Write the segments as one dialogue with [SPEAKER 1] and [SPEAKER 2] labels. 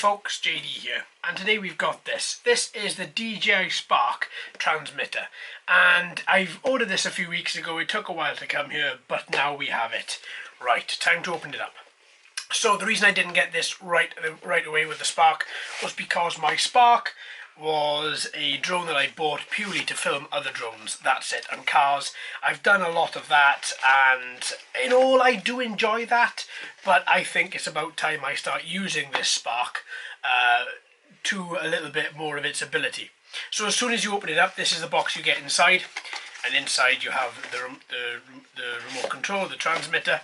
[SPEAKER 1] folks, JD here, and today we've got this. This is the DJI Spark transmitter, and I've ordered this a few weeks ago. It took a while to come here, but now we have it. Right, time to open it up. So the reason I didn't get this right away with the Spark was because my Spark was a drone that I bought purely to film other drones, that's it, and cars. I've done a lot of that, and in all I do enjoy that, but I think it's about time I start using this Spark to a little bit more of its ability. So as soon as you open it up, this is the box you get inside, and inside you have the remote control, the transmitter.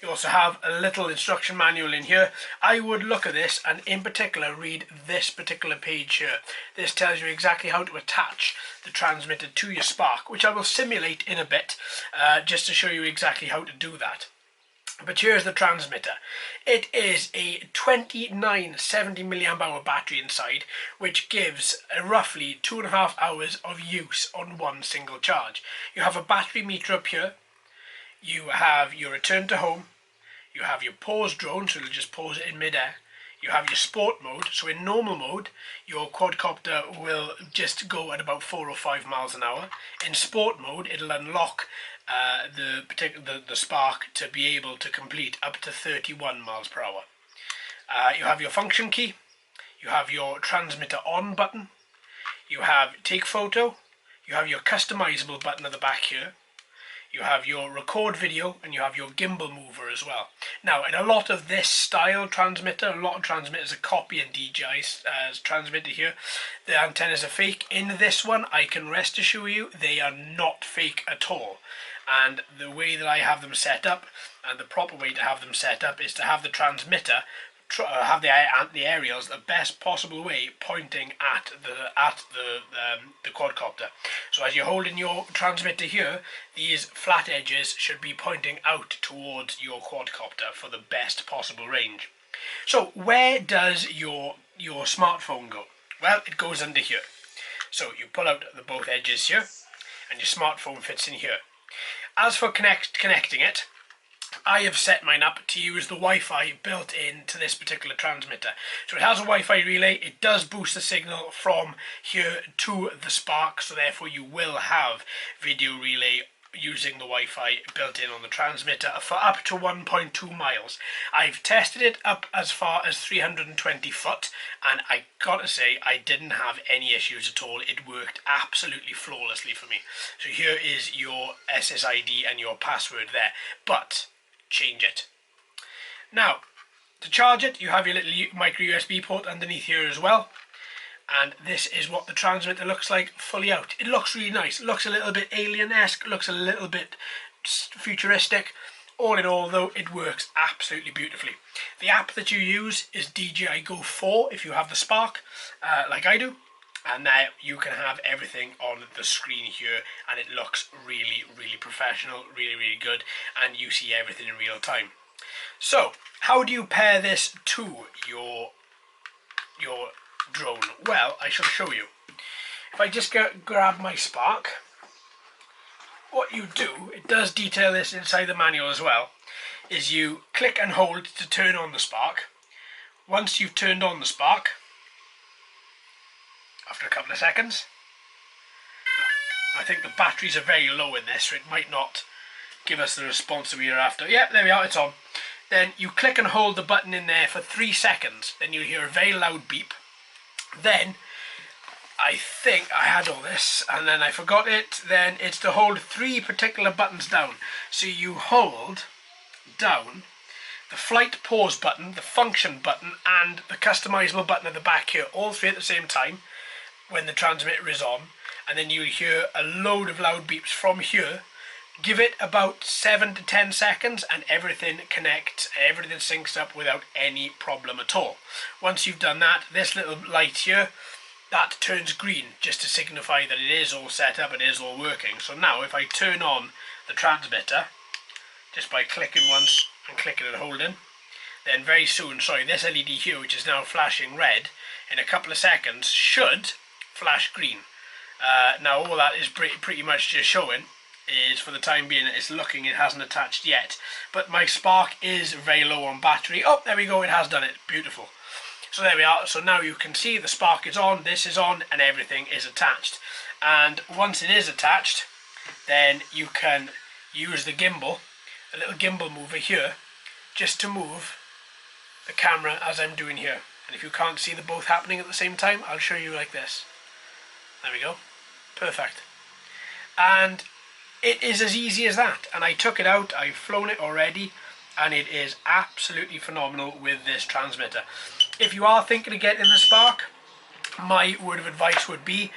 [SPEAKER 1] You also have a little instruction manual in here. I would look at this and in particular read this particular page here. This tells you exactly how to attach the transmitter to your Spark, which I will simulate in a bit just to show you exactly how to do that. But here's the transmitter. It is a 2970 mAh battery inside, which gives roughly 2.5 hours of use on one single charge. You have a battery meter up here. You have your return to home, you have your pause drone, so it'll just pause it in mid-air. You have your sport mode, so in normal mode, your quadcopter will just go at about 4 or 5 miles an hour. In sport mode, it'll unlock the Spark to be able to complete up to 31 miles per hour. You have your function key, you have your transmitter on button, you have take photo, you have your customizable button at the back here. You have your record video and you have your gimbal mover as well. Now, in a lot of this style transmitter, a lot of transmitters are copying DJI's transmitter here. The antennas are fake. In this one, I can rest assure you, they are not fake at all. And the way that I have them set up, and the proper way to have them set up, is to have the transmitter have the aerials the best possible way pointing at the quadcopter. So as you're holding your transmitter here, these flat edges should be pointing out towards your quadcopter for the best possible range. So where does your smartphone go? Well, it goes under here. So you pull out the both edges here, and your smartphone fits in here. As for connecting it, I have set mine up to use the Wi-Fi built into this particular transmitter. So it has a Wi-Fi relay. It does boost the signal from here to the Spark, so therefore you will have video relay using the Wi-Fi built in on the transmitter for up to 1.2 miles. I've tested it up as far as 320 foot, and I gotta say I didn't have any issues at all. It worked absolutely flawlessly for me. So here is your SSID and your password there, but change it. Now, to charge it, you have your little micro USB port underneath here as well, and this is what the transmitter looks like fully out. It looks really nice. It looks a little bit alien-esque, looks a little bit futuristic. All in all though, it works absolutely beautifully. The app that you use is DJI Go 4 if you have the Spark, like I do, and now you can have everything on the screen here, and it looks really, really professional, really, really good, and you see everything in real time. So, how do you pair this to your drone? Well, I shall show you. If I just grab my Spark, what you do, it does detail this inside the manual as well, is you click and hold to turn on the Spark. Once you've turned on the Spark, after a couple of seconds, I think the batteries are very low in this, so it might not give us the response that we are after. Yep, there we are, it's on. Then you click and hold the button in there for 3 seconds, then you'll hear a very loud beep. Then, I think I had all this, and then I forgot it, then it's to hold 3 particular buttons down. So you hold down the flight pause button, the function button, and the customizable button at the back here, all 3 at the same time, when the transmitter is on, and then you'll hear a load of loud beeps from here. Give it about 7 to 10 seconds and everything connects, everything syncs up without any problem at all. Once you've done that, this little light here, that turns green just to signify that it is all set up, it is all working. So now if I turn on the transmitter, just by clicking once and clicking and holding, then very soon, this LED here, which is now flashing red, in a couple of seconds should flash green. Now all that is pretty much just showing is for the time being it's looking, it hasn't attached yet, but my Spark is very low on battery. Oh, there we go, it has done it, beautiful. So there we are. So now you can see the Spark is on, this is on, and everything is attached. And once it is attached, then you can use the gimbal, a little gimbal mover here, just to move the camera as I'm doing here. And if you can't see the both happening at the same time, I'll show you like this. There we go. Perfect. And it is as easy as that. And I took it out, I've flown it already, and it is absolutely phenomenal with this transmitter. If you are thinking of getting the Spark, my word of advice would be,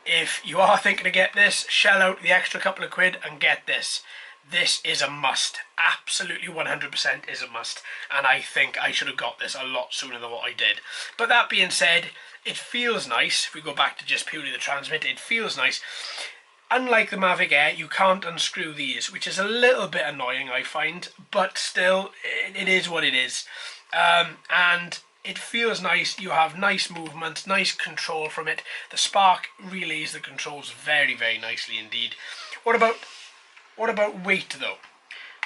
[SPEAKER 1] if you are thinking to get this, shell out the extra couple of quid and get this. This is a must. Absolutely 100% is a must. And I think I should have got this a lot sooner than what I did. But that being said, it feels nice. If we go back to just purely the transmitter, it feels nice. Unlike the Mavic Air, you can't unscrew these, which is a little bit annoying, I find. But still, it is what it is. And it feels nice. You have nice movement, nice control from it. The Spark relays the controls very, very nicely indeed. What about weight though?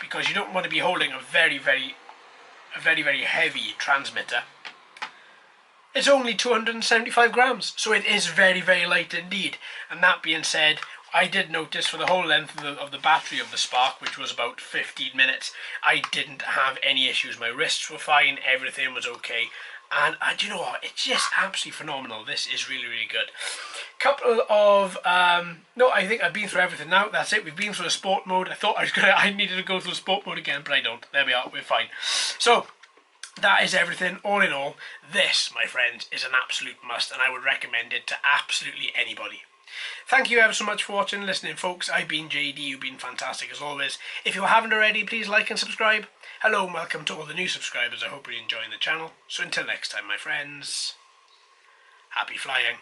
[SPEAKER 1] Because you don't want to be holding a very, very heavy transmitter. It's only 275 grams, so it is very, very light indeed. And that being said, I did notice for the whole length of the battery of the Spark, which was about 15 minutes, I didn't have any issues. My wrists were fine, everything was okay. And do you know what? It's just absolutely phenomenal. This is really, really good. Couple of no, I think I've been through everything now. That's it. We've been through the sport mode. I thought I needed to go through sport mode again, but I don't. There we are. We're fine. So that is everything. All in all, this, my friends, is an absolute must, and I would recommend it to absolutely anybody. Thank you ever so much for watching and listening, folks. I've been JD. You've been fantastic as always. If you haven't already, please like and subscribe. Hello and welcome to all the new subscribers. I hope you're enjoying the channel. So until next time, my friends, happy flying.